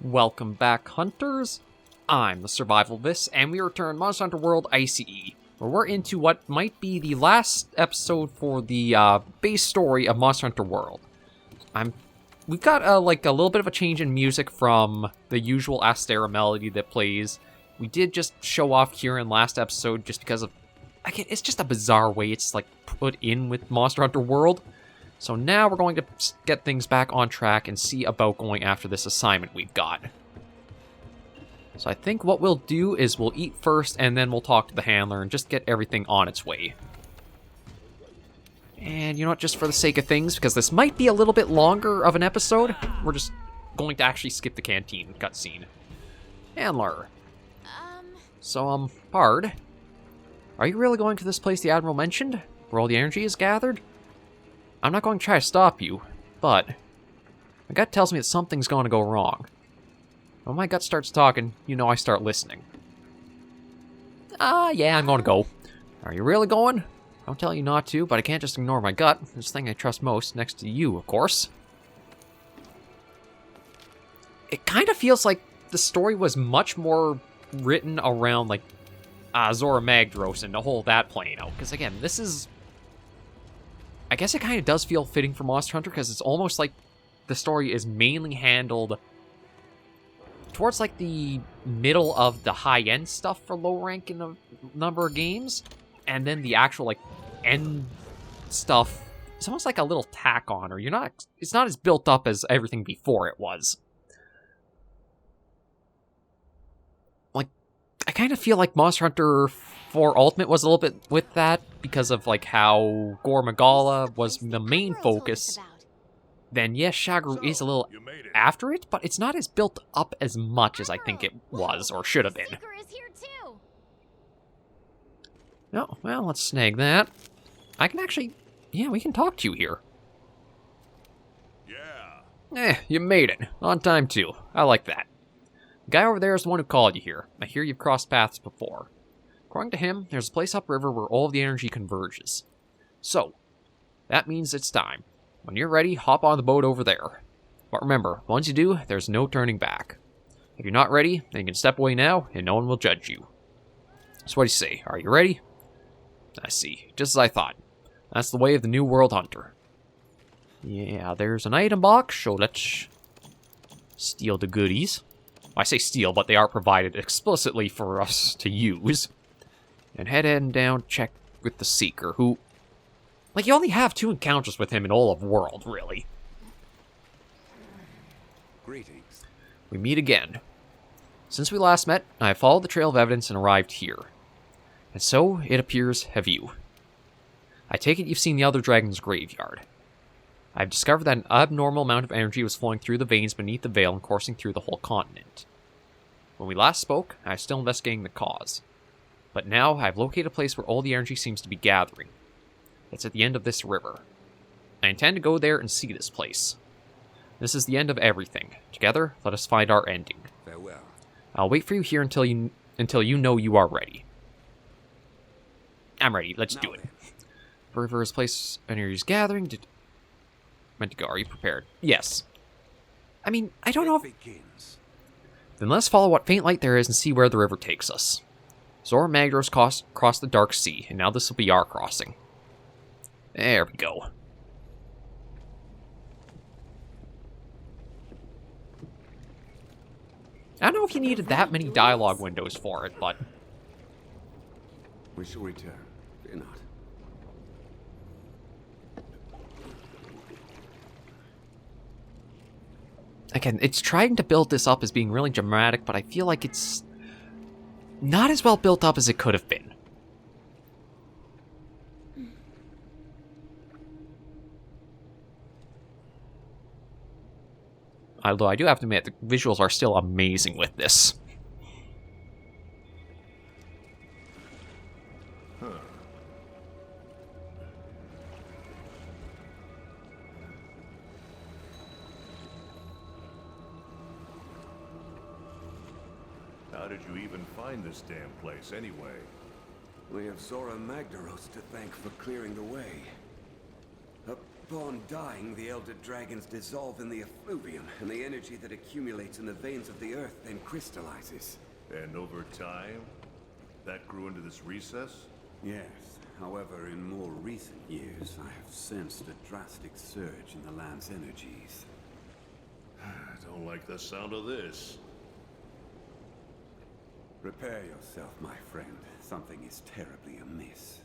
Welcome back, Hunters. I'm the SurvivalVis, and we return Monster Hunter World I.C.E, where we're into what might be the last episode for the base story of Monster Hunter World. We've got a little bit of a change in music from the usual Astera melody that plays. We did just show off Kieran last episode just because of, again, it's just a bizarre way it's like put in with Monster Hunter World. So now we're going to get things back on track and see about going after this assignment we've got. So I think what we'll do is we'll eat first and then we'll talk to the handler and just get everything on its way. And you know what, just for the sake of things, because this might be a little bit longer of an episode, we're just going to actually skip the canteen cutscene. Handler. So, Pard, are you really going to this place the Admiral mentioned, where all the energy is gathered? I'm not going to try to stop you, but my gut tells me that something's going to go wrong. When my gut starts talking, you know I start listening. Yeah, I'm going to go. Are you really going? I'll tell you not to, but I can't just ignore my gut. This thing I trust most, next to you, of course. It kind of feels like the story was much more written around, like, Zora Magdaros and the whole that playing out. Because, again, this is... I guess it kind of does feel fitting for Monster Hunter, because it's almost like the story is mainly handled towards, like, the middle of the high-end stuff for low rank in a number of games. And then the actual, like, end stuff, it's almost like a little tack on, or it's not as built up as everything before it was. Like, I kind of feel like Monster Hunter 4 Ultimate was a little bit with that, because of, like, how Gore Magala was the main focus. Then, yes, Shagru is a little after it, but it's not as built up as much as I think it was, or should have been. Oh, well, let's snag that. I can actually... Yeah, we can talk to you here. Yeah. You made it. On time, too. I like that. The guy over there is the one who called you here. I hear you've crossed paths before. According to him, there's a place upriver where all of the energy converges. So, that means it's time. When you're ready, hop on the boat over there. But remember, once you do, there's no turning back. If you're not ready, then you can step away now, and no one will judge you. So what do you say? Are you ready? I see. Just as I thought. That's the way of the new World Hunter. Yeah, there's an item box, so let's steal the goodies. I say steal, but they are provided explicitly for us to use. And head down, check with the Seeker, who... Like, you only have 2 encounters with him in all of World, really. Greetings. We meet again. Since we last met, I have followed the trail of evidence and arrived here. And so, it appears, have you. I take it you've seen the other dragon's graveyard. I've discovered that an abnormal amount of energy was flowing through the veins beneath the veil and coursing through the whole continent. When we last spoke, I was still investigating the cause. But now, I've located a place where all the energy seems to be gathering. It's at the end of this river. I intend to go there and see this place. This is the end of everything. Together, let us find our ending. Farewell. I'll wait for you here until you know you are ready. I'm ready. Let's do it. The river is a place energy is gathering. Meant to go. Are you prepared? Yes. I mean, I don't know if... Then let's follow what faint light there is and see where the river takes us. Zora Magdaros crossed the Dark Sea, and now this will be our crossing. There we go. I don't know if you needed that many dialogue windows for it, but... We shall return. Fear not. Again, it's trying to build this up as being really dramatic, but I feel like it's not as well built up as it could have been. Although I do have to admit, the visuals are still amazing with this. How did you even find this damn place, anyway? We have Zora Magdaros to thank for clearing the way. Upon dying, the elder dragons dissolve in the effluvium, and the energy that accumulates in the veins of the earth then crystallizes. And over time, that grew into this recess? Yes. However, in more recent years, I have sensed a drastic surge in the land's energies. I don't like the sound of this. Prepare yourself, my friend. Something is terribly amiss.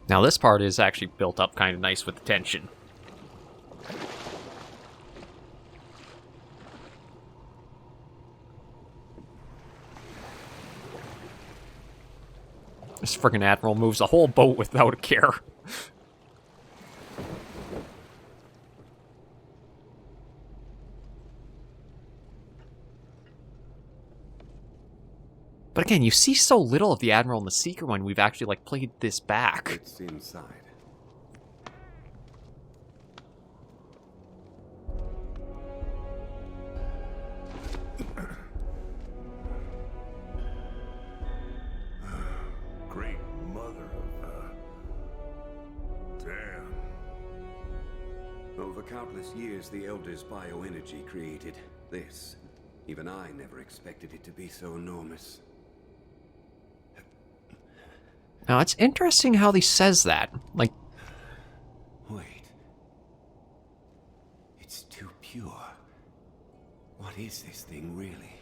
Now this part is actually built up kind of nice with the tension. This friggin' admiral moves a whole boat without a care. But again, you see so little of the Admiral and the Seeker when we've actually, like, played this back. It's inside. Great mother of... damn. Over countless years, the Elder's bioenergy created this. Even I never expected it to be so enormous. Now, it's interesting how he says that. Like, Wait. It's too pure. What is this thing, really?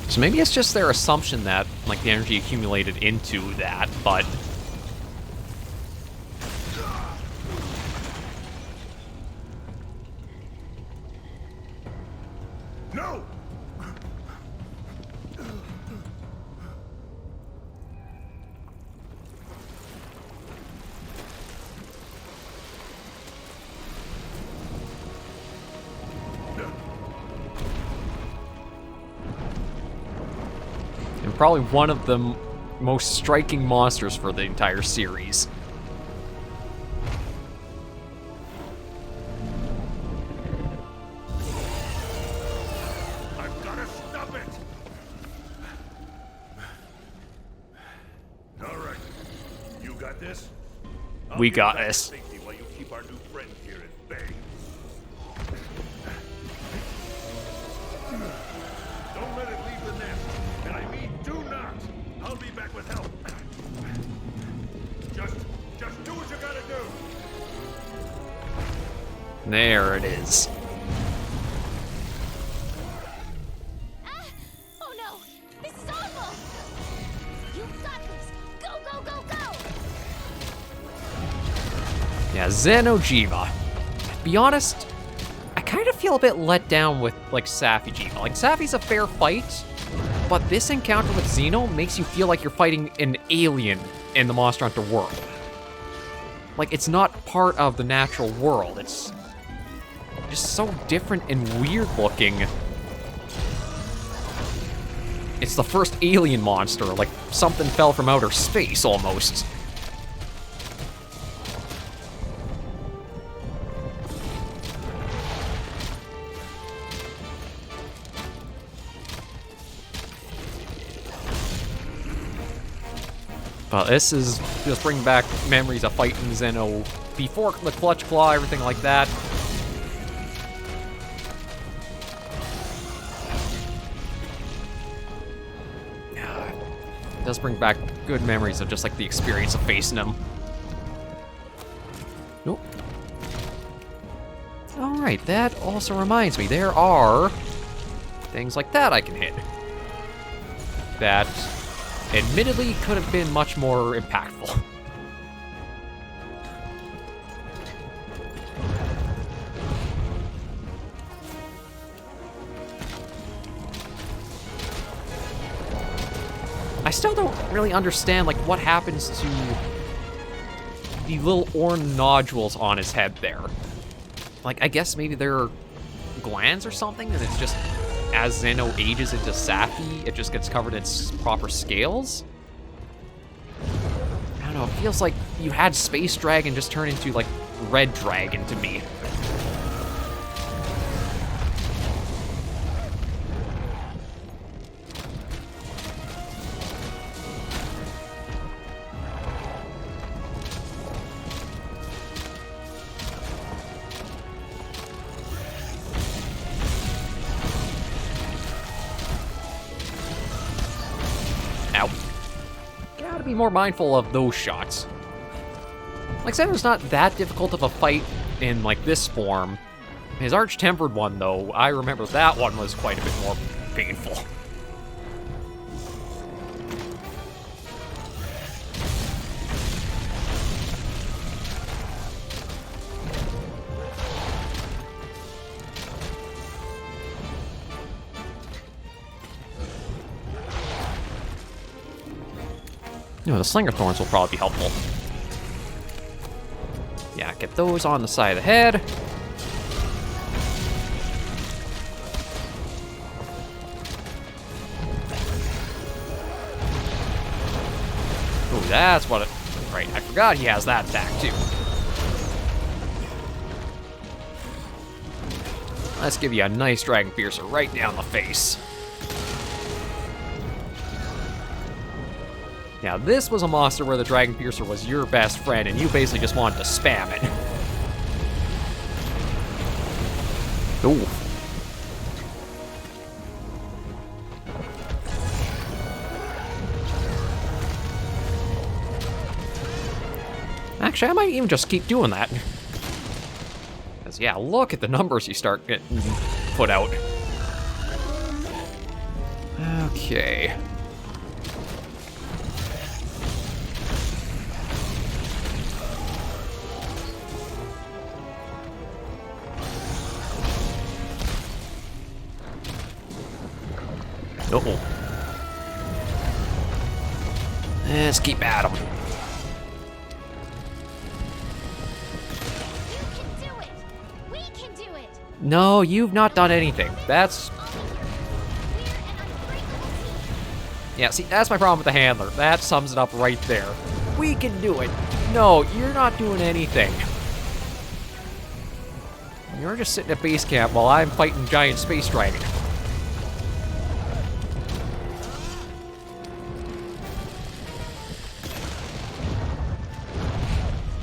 so maybe it's just their assumption that, like, the energy accumulated into that, but... No! And probably one of the most striking monsters for the entire series. I've got to stop it! All right. You got this? I'll We get got back to this. safety while you keep our new friend here at bay. Don't let it leave the nest. And I mean do not. I'll be back with help. Just do what you gotta do. There it is. Ah! Oh no! This is awful! You've got this! Go, go, go, go! Yeah, Xenojiva. To be honest, I kind of feel a bit let down with, like, Safijiva. Like, Safi's a fair fight, but this encounter with Xeno makes you feel like you're fighting an alien in the Monster Hunter world. Like, it's not part of the natural world. It's just so different and weird looking. It's the first alien monster, like something fell from outer space almost. But this is just bringing back memories of fighting Zeno before the Clutch Claw, everything like that. It does bring back good memories of just like the experience of facing him. Nope. Alright, that also reminds me, there are things like that I can hit. That admittedly could have been much more impactful. I still don't really understand, like, what happens to the little orange nodules on his head there. Like, I guess maybe they're glands or something, and it's just, as Zeno ages into Safi, it just gets covered in proper scales? I don't know, Oh, it feels like you had Space Dragon just turn into, like, Red Dragon to me. Ow. Gotta be more mindful of those shots. Like I said, it's not that difficult of a fight in, like, this form. His Arch-Tempered one, though, I remember that one was quite a bit more painful. You know, the Slinger Thorns will probably be helpful. Yeah, get those on the side of the head. Ooh, that's what it... Right, I forgot he has that attack, too. Let's give you a nice Dragon Piercer right down the face. Now, this was a monster where the Dragon Piercer was your best friend, and you basically just wanted to spam it. Ooh. Actually, I might even just keep doing that. Because, yeah, look at the numbers you start getting put out. Okay. Uh-oh. Let's keep at him. You can do it! We can do it! No, you've not done anything. That's... We're an unbreakable team. Yeah, see, that's my problem with the handler. That sums it up right there. We can do it. No, you're not doing anything. You're just sitting at base camp while I'm fighting giant space dragon.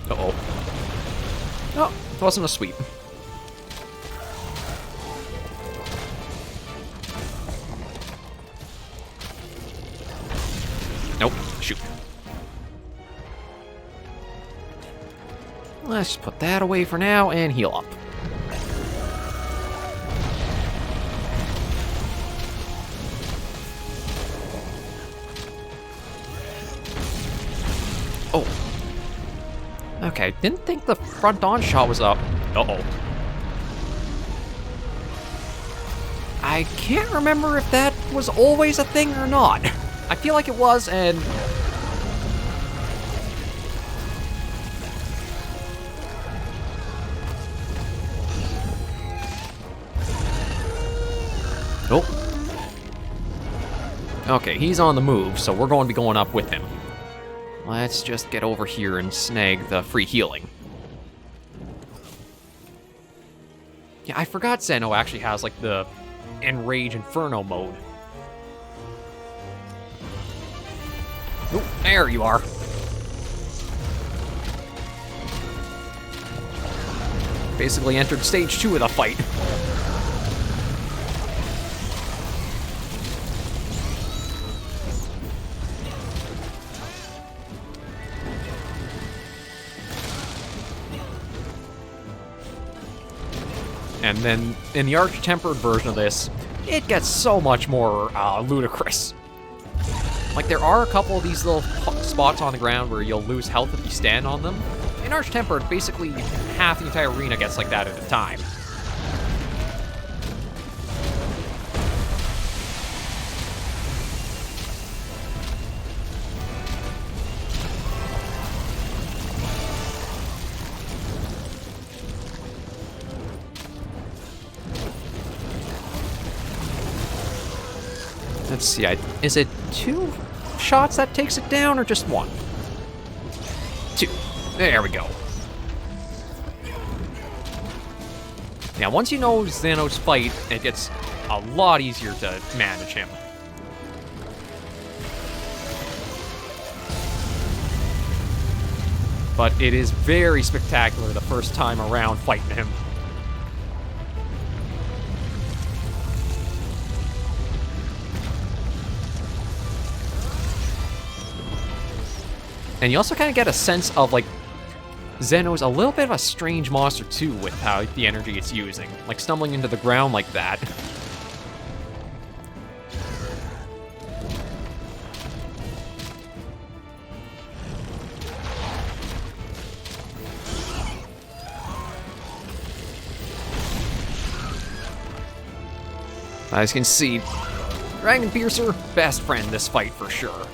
Uh-oh. Oh, it wasn't a sweep. Nope, shoot. Let's just put that away for now and heal up. Oh. Okay, didn't think the front on shot was up. Uh-oh. I can't remember if that was always a thing or not. I feel like it was, and... Oh. Okay, he's on the move, so we're going to be going up with him. Let's just get over here and snag the free healing. Yeah, I forgot Zeno actually has, like, the Enrage Inferno mode. Ooh, there you are. Basically entered stage 2 of the fight. And then, in the Arch-Tempered version of this, it gets so much more ludicrous. Like, there are a couple of these little spots on the ground where you'll lose health if you stand on them. In Arch-Tempered, basically half the entire arena gets like that at a time. Let's see, is it 2 shots that takes it down, or just 1? There we go. Yeah, once you know Xano's fight, it gets a lot easier to manage him. But it is very spectacular the first time around fighting him. And you also kind of get a sense of, like, Xano's a little bit of a strange monster, too, with how the energy it's using. Like, stumbling into the ground like that. As you can see, Dragon Piercer, best friend this fight for sure.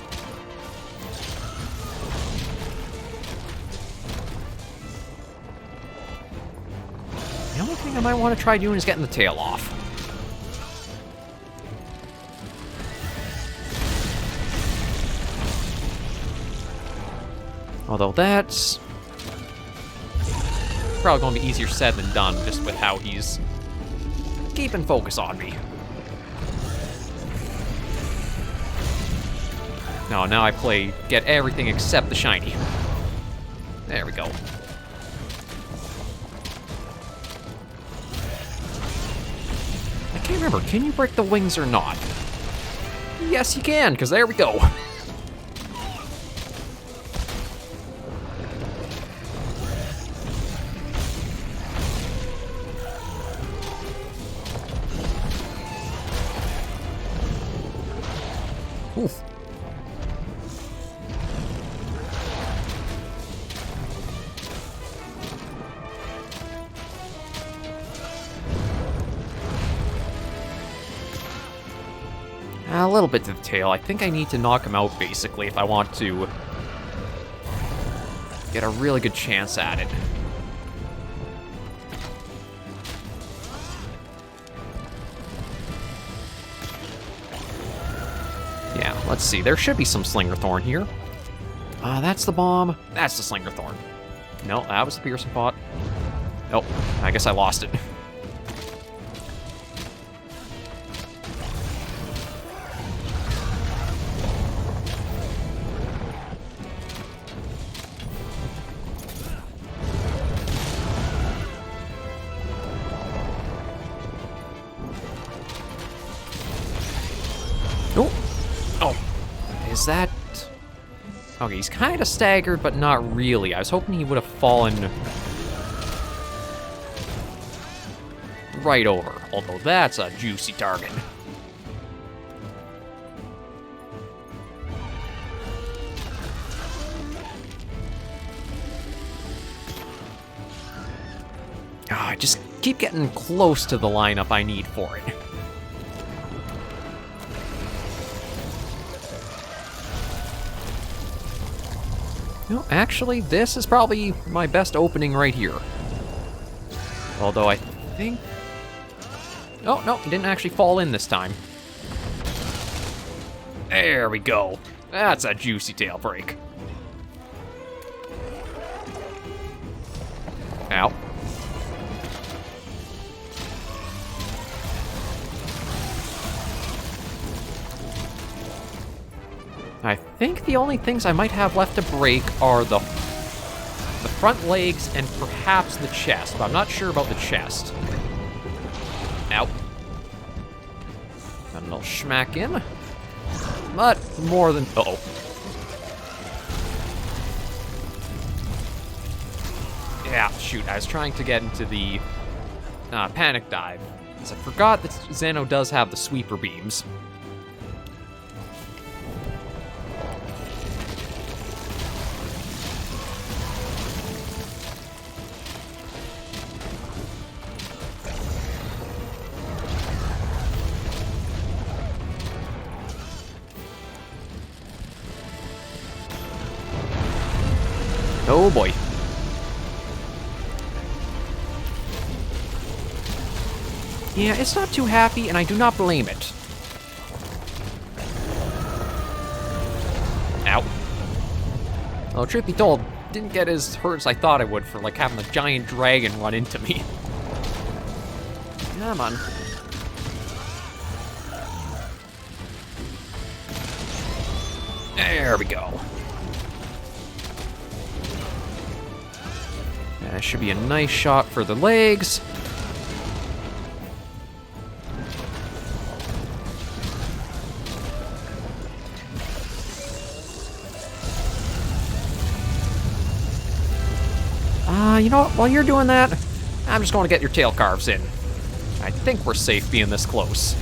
The only thing I might want to try doing is getting the tail off. Although that's probably going to be easier said than done, just with how he's keeping focus on me. No, now I play get everything except the shiny. There we go. I can't remember, can you break the wings or not? Yes, you can, because there we go. Oof. A little bit to the tail. I think I need to knock him out, basically, if I want to get a really good chance at it. Yeah, let's see. There should be some Slingerthorn here. That's the bomb. That's the Slingerthorn. No, that was the piercing pot. Oh, I guess I lost it. Is that... Okay, he's kind of staggered, but not really. I was hoping he would have fallen right over, although that's a juicy target. I just keep getting close to the lineup I need for it. No, actually, this is probably my best opening right here. Although I think... Oh, no, he didn't actually fall in this time. There we go. That's a juicy tail break. Ow. I think the only things I might have left to break are the front legs and perhaps the chest, but I'm not sure about the chest. Ow. Got a little schmack in. But more than... Uh-oh. Yeah, shoot, I was trying to get into the panic dive, because I forgot that Xano does have the sweeper beams. Oh boy. Yeah, it's not too happy, and I do not blame it. Ow. Well, truth be told, didn't get as hurt as I thought I would for, like, having a giant dragon run into me. Come on. There we go. That should be a nice shot for the legs. You know what? While you're doing that, I'm just going to get your tail carves in. I think we're safe being this close.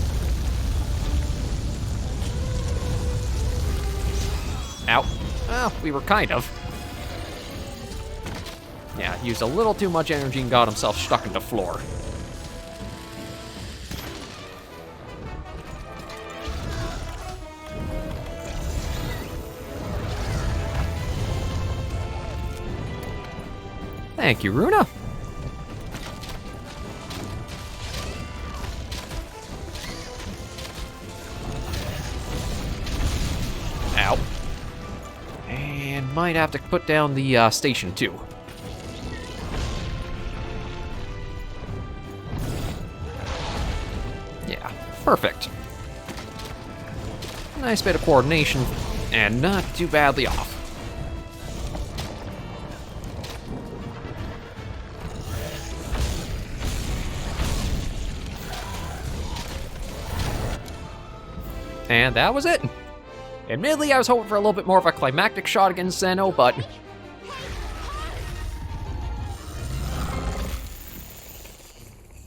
Ow. Well, we were kind of. Yeah, used a little too much energy and got himself stuck into the floor. Thank you, Runa. Ow. And might have to put down the station, too. Yeah, perfect. Nice bit of coordination, and not too badly off. And that was it. Admittedly, I was hoping for a little bit more of a climactic shot against Zeno, but...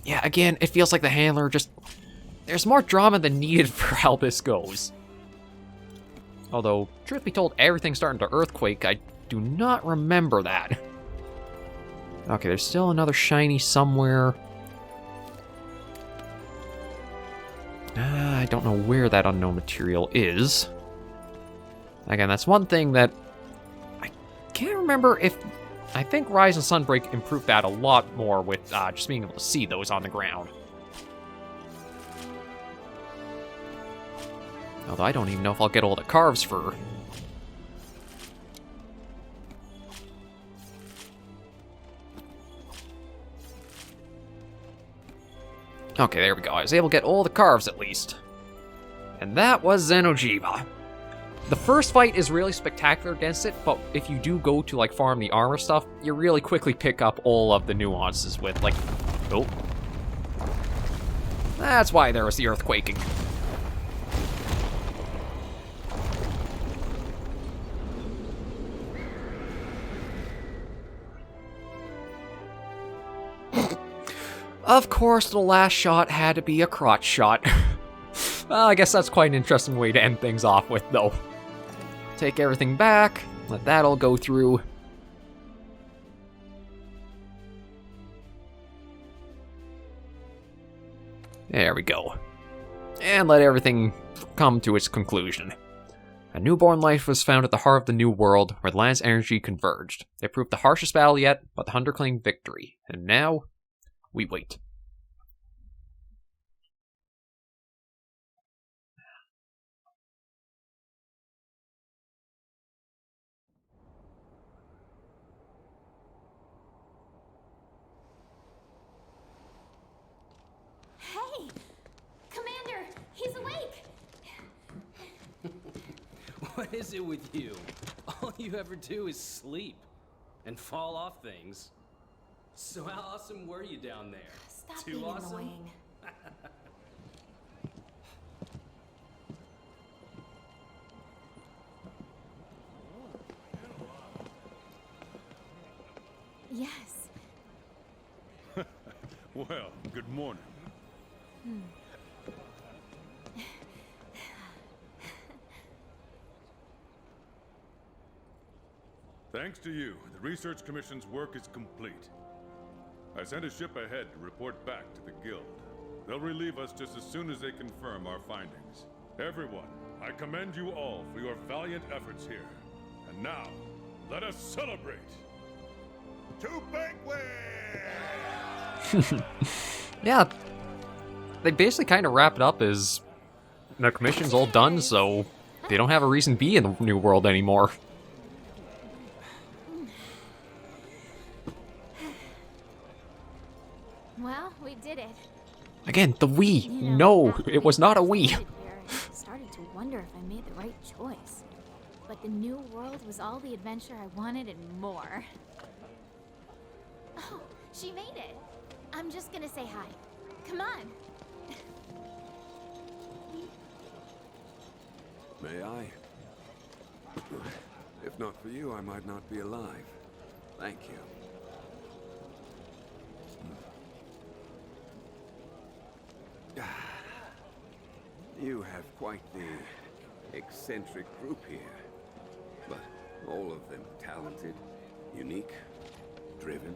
yeah, again, it feels like the handler just... there's more drama than needed for how this goes. Although, truth be told, everything's starting to earthquake. I do not remember that. Okay, there's still another shiny somewhere. I don't know where that unknown material is. Again, that's one thing that I can't remember if... I think Rise and Sunbreak improved that a lot more with just being able to see those on the ground. Although I don't even know if I'll get all the carves for... okay, there we go. I was able to get all the carves at least. And that was Xeno'jiiva. The first fight is really spectacular against it, but if you do go to, like, farm the armor stuff, you really quickly pick up all of the nuances with, like... oh. That's why there was the earthquaking. Of course, the last shot had to be a crotch shot. Well, I guess that's quite an interesting way to end things off with, though. Take everything back, let that all go through. There we go. And let everything come to its conclusion. A newborn life was found at the heart of the new world, where the land's energy converged. It proved the harshest battle yet, but the Hunter claimed victory. And now... we wait. Hey! Commander! He's awake! What is it with you? All you ever do is sleep and fall off things. So how awesome were you down there? Stop Too being awesome? annoying. Yes. Well, good morning. Thanks to you, the Research Commission's work is complete. I sent a ship ahead to report back to the Guild. They'll relieve us just as soon as they confirm our findings. Everyone, I commend you all for your valiant efforts here. And now, let us celebrate! To banquet! Yeah, they basically kind of wrap it up as the commission's all done, so they don't have a reason to be in the new world anymore. Well, we did it. Again, the Wii. You know, No, after it we was not a first Wii. landed here, I started to wonder if I made the right choice. But the new world was all the adventure I wanted and more. Oh, she made it. I'm just gonna say hi. Come on. May I? If not for you, I might not be alive. Thank you. You have quite the eccentric group here. But all of them talented, unique, driven.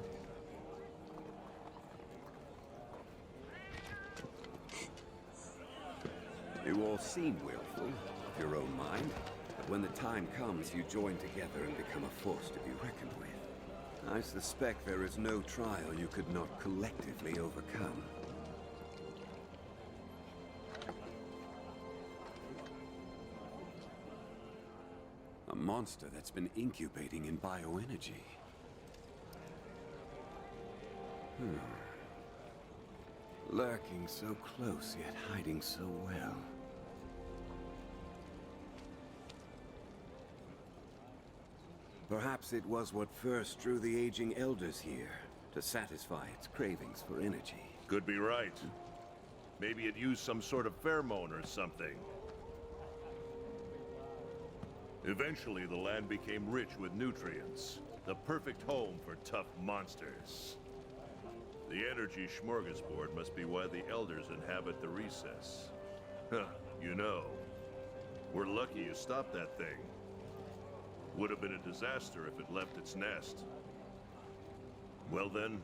You all seem willful, of your own mind. But when the time comes, you join together and become a force to be reckoned with. I suspect there is no trial you could not collectively overcome. A monster that's been incubating in bioenergy. Lurking so close, yet hiding so well. Perhaps it was what first drew the aging elders here, to satisfy its cravings for energy. Could be right. Maybe it used some sort of pheromone or something. Eventually, the land became rich with nutrients. The perfect home for tough monsters. The energy smorgasbord must be why the elders inhabit the recess. Huh, you know, we're lucky you stopped that thing. Would have been a disaster if it left its nest. Well then,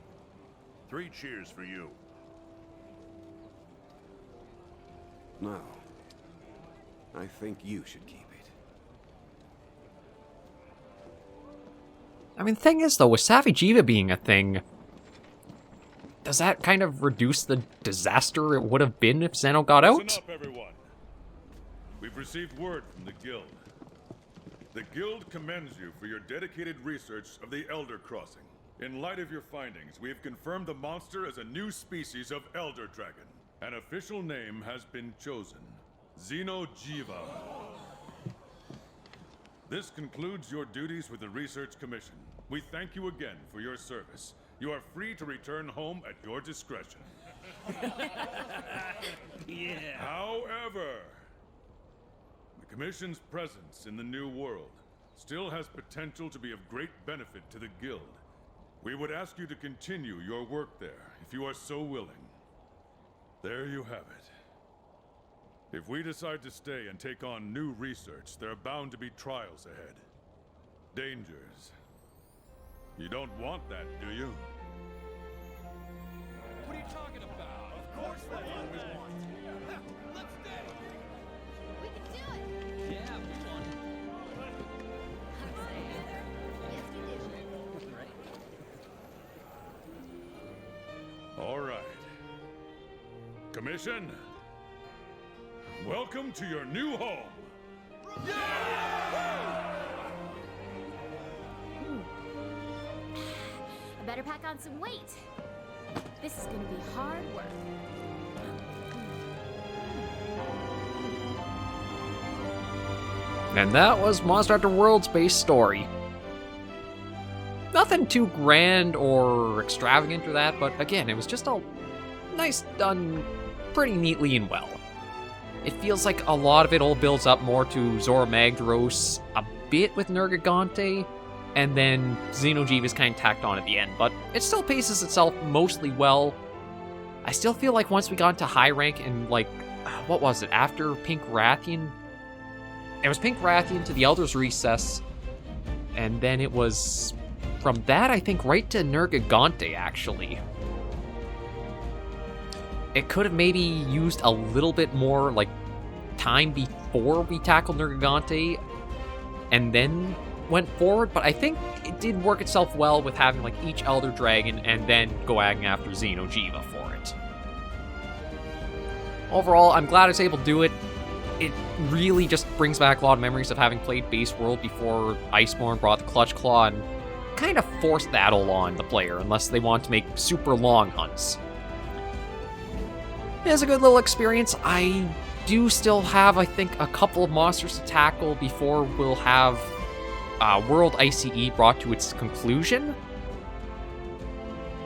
3 cheers for you. No. I think you should keep it. I mean, the thing is, though, with SurvivalVis being a thing, does that kind of reduce the disaster it would have been if Zeno got out? Listen up, everyone. We've received word from the Guild. The Guild commends you for your dedicated research of the Elder Crossing. In light of your findings, we have confirmed the monster as a new species of Elder Dragon. An official name has been chosen. Xenojiva. This concludes your duties with the Research Commission. We thank you again for your service. You are free to return home at your discretion. Yeah. However, the Commission's presence in the New World still has potential to be of great benefit to the Guild. We would ask you to continue your work there, if you are so willing. There you have it. If we decide to stay and take on new research, there are bound to be trials ahead. Dangers. You don't want that, do you? What are you talking about? Of course we want. Let's stay. We can do it. Yeah, we won. Yes, we do. All right. Commission, welcome to your new home. I better pack on some weight. This is gonna be hard work. And that was Monster Hunter World's base story. Nothing too grand or extravagant or that, but again, it was just a nice, done pretty neatly and well. It feels like a lot of it all builds up more to Zora Magdaros, a bit with Nergigante, and then Xenojiva is kind of tacked on at the end, but it still paces itself mostly well. I still feel like once we got into high rank and like, what was it, after Pink Rathian? It was Pink Rathian to the Elder's Recess, and then it was from that, I think, right to Nergigante, actually. It could have maybe used a little bit more, like, time before we tackled Nergigante, and then went forward, but I think it did work itself well with having, like, each Elder Dragon and then going after Xenojiva for it. Overall, I'm glad I was able to do it. It really just brings back a lot of memories of having played Base World before Iceborne brought the Clutch Claw and kind of forced that all on the player, unless they want to make super long hunts. It is a good little experience. I do still have, I think, a couple of monsters to tackle before we'll have World I.C.E. brought to its conclusion.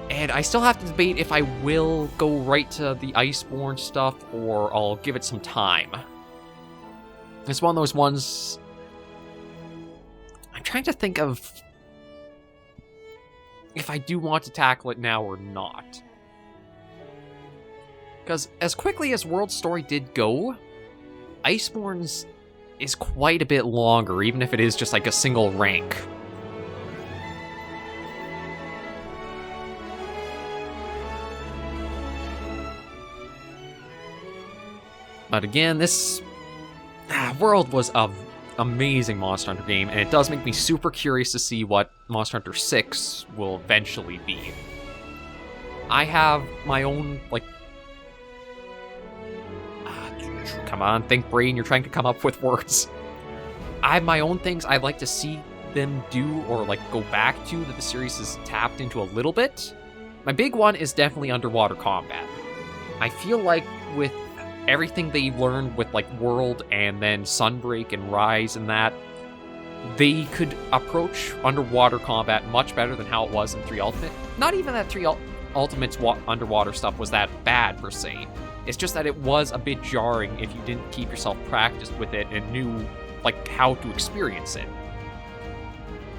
And I still have to debate if I will go right to the Iceborne stuff or I'll give it some time. It's one of those ones... I'm trying to think of if I do want to tackle it now or not. Because as quickly as World's story did go, Iceborne's is quite a bit longer, even if it is just like a single rank. But again, this World was an amazing Monster Hunter game, and it does make me super curious to see what Monster Hunter 6 will eventually be. I have my own, like... come on, think brain, you're trying to come up with words. I have my own things I'd like to see them do, or like go back to, that the series has tapped into a little bit. My big one is definitely underwater combat. I feel like with everything they learned with like World and then Sunbreak and Rise and that, they could approach underwater combat much better than how it was in 3 Ultimate. Not even that 3 Ultimate's underwater stuff was that bad per se. It's just that it was a bit jarring if you didn't keep yourself practiced with it and knew like how to experience it.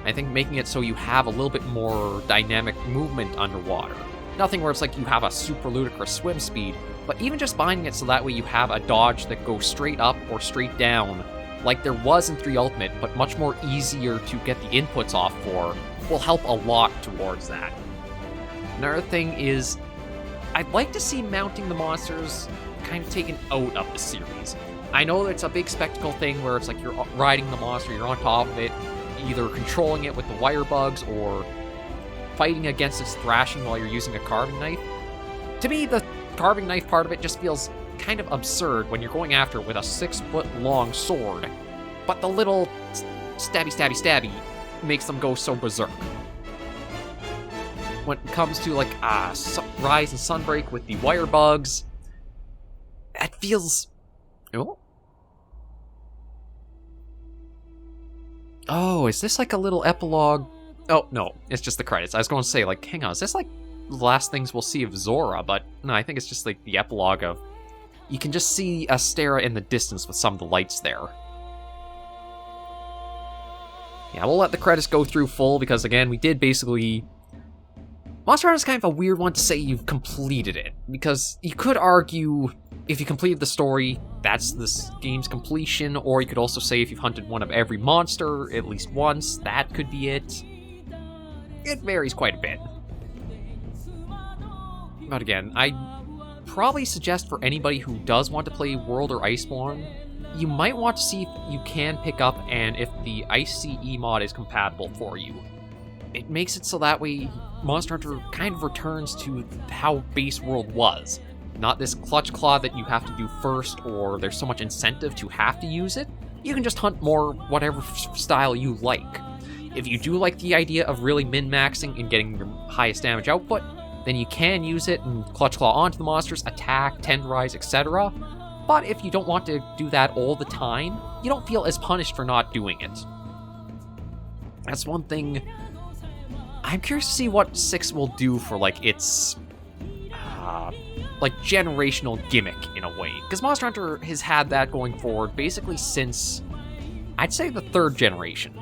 I think making it so you have a little bit more dynamic movement underwater. Nothing where it's like you have a super ludicrous swim speed, but even just binding it so that way you have a dodge that goes straight up or straight down, like there was in 3 Ultimate, but much more easier to get the inputs off for, will help a lot towards that. Another thing is, I'd like to see mounting the monsters kind of taken out of the series. I know that it's a big spectacle thing where it's like you're riding the monster, you're on top of it, either controlling it with the wire bugs or fighting against its thrashing while you're using a carving knife. To me, the carving knife part of it just feels kind of absurd when you're going after it with a 6-foot-long sword, but the little stabby makes them go so berserk. When it comes to like Rise and Sunbreak with the wire bugs, it feels... Oh, is this like a little epilogue? Oh, no, it's just the credits. I was going to say, like, hang on, is this like the last things we'll see of Zora? But no, I think it's just like the epilogue of... You can just see Astera in the distance with some of the lights there. Yeah, we'll let the credits go through full because, again, we did basically... Monster Hunter is kind of a weird one to say you've completed it, because you could argue if you completed the story, that's this game's completion, or you could also say if you've hunted one of every monster at least once, that could be it. It varies quite a bit. But again, I'd probably suggest for anybody who does want to play World or Iceborne, you might want to see if you can pick up and if the I.C.E. mod is compatible for you. It makes it so that way Monster Hunter kind of returns to how base World was. Not this clutch claw that you have to do first, or there's so much incentive to have to use it. You can just hunt more whatever style you like. If you do like the idea of really min-maxing and getting your highest damage output, then you can use it and clutch claw onto the monsters, attack, tenderize, etc. But if you don't want to do that all the time, you don't feel as punished for not doing it. That's one thing. I'm curious to see what 6 will do for, like, its, like, generational gimmick, in a way. Because Monster Hunter has had that going forward basically since, I'd say, the 3rd generation.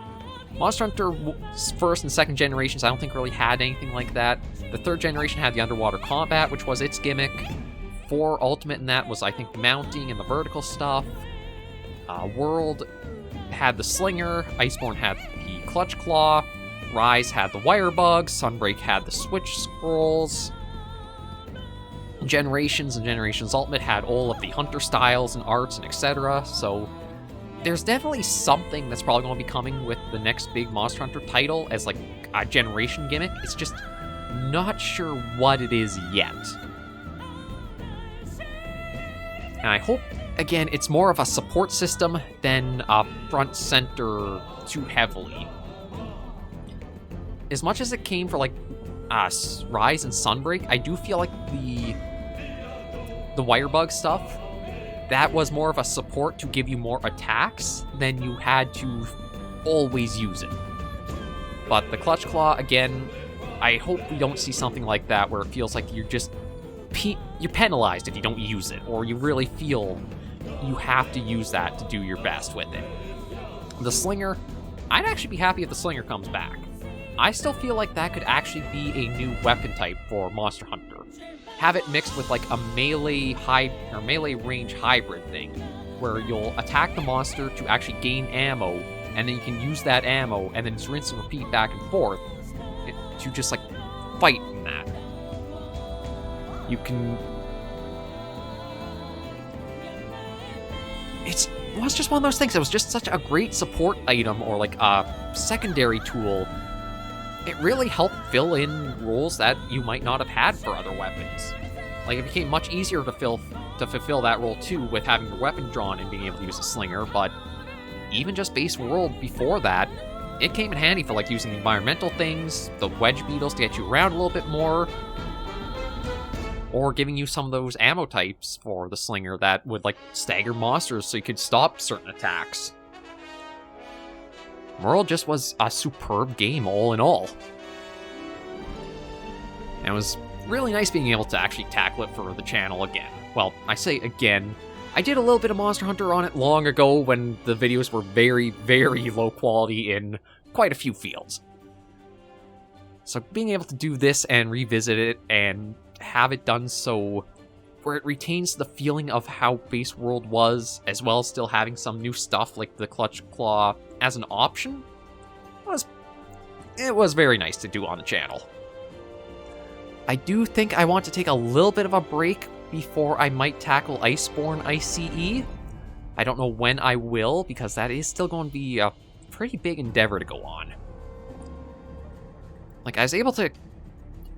Monster Hunter 1st and 2nd generations, I don't think really had anything like that. The 3rd generation had the underwater combat, which was its gimmick. 4 Ultimate in that was, I think, mounting and the vertical stuff. World had the Slinger. Iceborne had the Clutch Claw. Rise had the wire bugs, Sunbreak had the switch scrolls. Generations and Generations Ultimate had all of the hunter styles and arts and etc. So there's definitely something that's probably going to be coming with the next big Monster Hunter title as like a generation gimmick. It's just not sure what it is yet. And I hope, again, it's more of a support system than a front center too heavily. As much as it came for, like, Rise and Sunbreak, I do feel like the the wire bug stuff, that was more of a support to give you more attacks than you had to always use it. But the Clutch Claw, again, I hope we don't see something like that where it feels like you're just you're penalized if you don't use it, or you really feel you have to use that to do your best with it. The Slinger, I'd actually be happy if the Slinger comes back. I still feel like that could actually be a new weapon type for Monster Hunter. Have it mixed with like a melee range hybrid thing, where you'll attack the monster to actually gain ammo, and then you can use that ammo and then just rinse and repeat back and forth to just like fight in that. You can... It was just one of those things. It was just such a great support item, or like a secondary tool. It really helped fill in roles that you might not have had for other weapons. Like, it became much easier to fulfill that role too with having your weapon drawn and being able to use a Slinger, but even just base world before that, it came in handy for like using the environmental things, the wedge beetles to get you around a little bit more, or giving you some of those ammo types for the Slinger that would like stagger monsters so you could stop certain attacks. World just was a superb game all in all. And it was really nice being able to actually tackle it for the channel again. Well, I say again, I did a little bit of Monster Hunter on it long ago when the videos were very, very low quality in quite a few fields. So being able to do this and revisit it and have it done so where it retains the feeling of how base world was, as well as still having some new stuff like the Clutch Claw as an option, it was very nice to do on the channel. I do think I want to take a little bit of a break before I might tackle Iceborne I.C.E. I don't know when I will, because that is still going to be a pretty big endeavor to go on. Like, I was able to...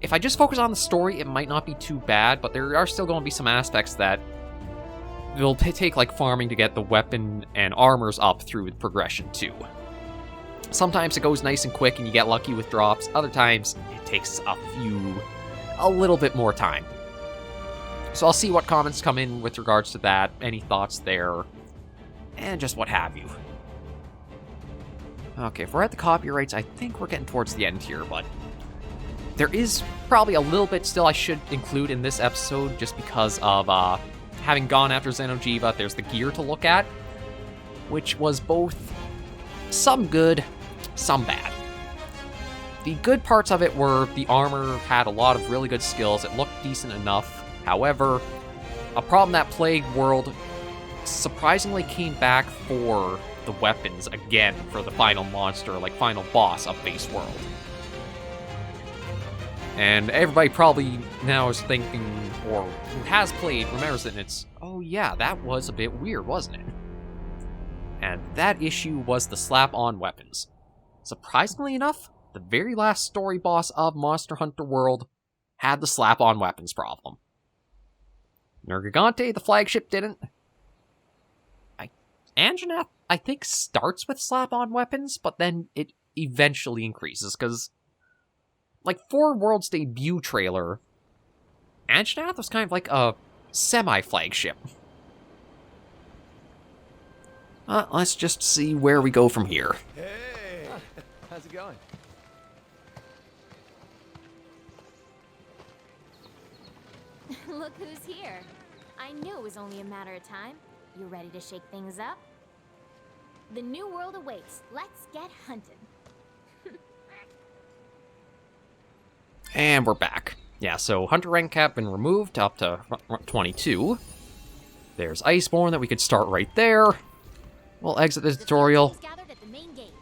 If I just focus on the story, it might not be too bad, but there are still going to be some aspects that will take, like, farming to get the weapon and armors up through the progression, too. Sometimes it goes nice and quick and you get lucky with drops. Other times, it takes a little bit more time. So I'll see what comments come in with regards to that, any thoughts there, and just what have you. Okay, if we're at the copyrights, I think we're getting towards the end here, but there is probably a little bit still I should include in this episode just because of having gone after Xeno'jiiva. There's the gear to look at, which was both some good, some bad. The good parts of it were the armor had a lot of really good skills. It looked decent enough. However, a problem that plagued World surprisingly came back for the weapons again for the final monster, like final boss of base world. And everybody probably now is thinking, or who has played, remembers it, and it's, oh yeah, that was a bit weird, wasn't it? And that issue was the slap-on weapons. Surprisingly enough, the very last story boss of Monster Hunter World had the slap-on weapons problem. Nergigante, the flagship, didn't. Anjanath, I think, starts with slap-on weapons, but then it eventually increases, because, like, for World's debut trailer, Anjanath was kind of like a semi-flagship. Let's just see where we go from here. Hey! How's it going? Look who's here. I knew it was only a matter of time. You ready to shake things up? The new world awaits. Let's get hunting. And we're back. Yeah, so Hunter rank cap been removed up to 22. There's Iceborne that we could start right there. We'll exit this tutorial. Gathered at the main gate.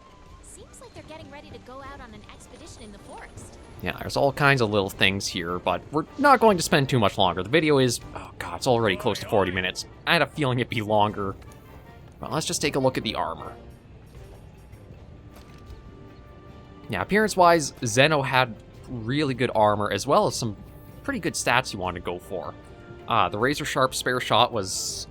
Seems like they're getting ready to go out on an expedition in the forest. Yeah, there's all kinds of little things here, but we're not going to spend too much longer. The video is, oh god, it's already close to 40 minutes. I had a feeling it'd be longer. But let's just take a look at the armor. Yeah, appearance-wise, Zeno had really good armor, as well as some pretty good stats you want to go for. The Razor Sharp Spare Shot was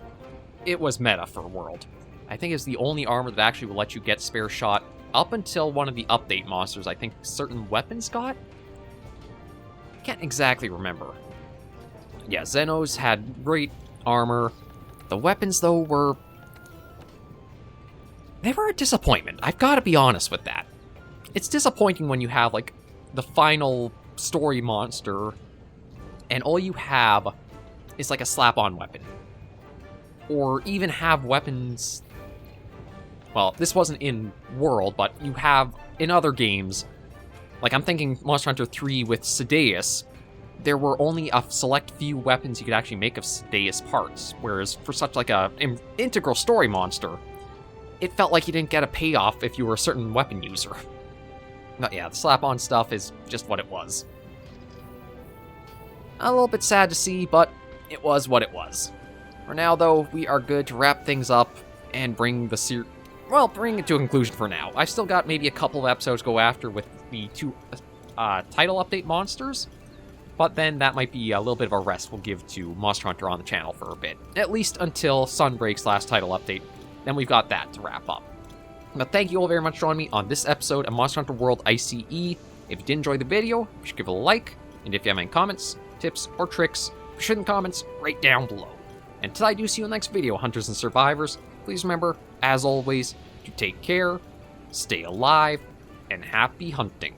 meta for World. I think it's the only armor that actually will let you get Spare Shot up until one of the update monsters I think certain weapons got. Can't exactly remember. Yeah, Xenos had great armor. The weapons, though, were... They were a disappointment. I've got to be honest with that. It's disappointing when you have, like, the final story monster, and all you have is, like, a slap-on weapon. Or even have weapons... Well, this wasn't in World, but you have in other games... Like, I'm thinking Monster Hunter 3 with Sadeas, there were only a select few weapons you could actually make of Sadeas parts, whereas for such, like, an integral story monster, it felt like you didn't get a payoff if you were a certain weapon user. But yeah, the slap-on stuff is just what it was. A little bit sad to see, but it was what it was. For now, though, we are good to wrap things up and bring the bring it to a conclusion for now. I've still got maybe a couple of episodes to go after with the 2 title update monsters, but then that might be a little bit of a rest we'll give to Monster Hunter on the channel for a bit. At least until Sunbreak's last title update. Then we've got that to wrap up. But thank you all very much for joining me on this episode of Monster Hunter World I.C.E. If you did enjoy the video, you should give it a like, and if you have any comments, tips, or tricks, be sure in the comments right down below. Until I do see you in the next video, Hunters and Survivors, please remember, as always, to take care, stay alive, and happy hunting.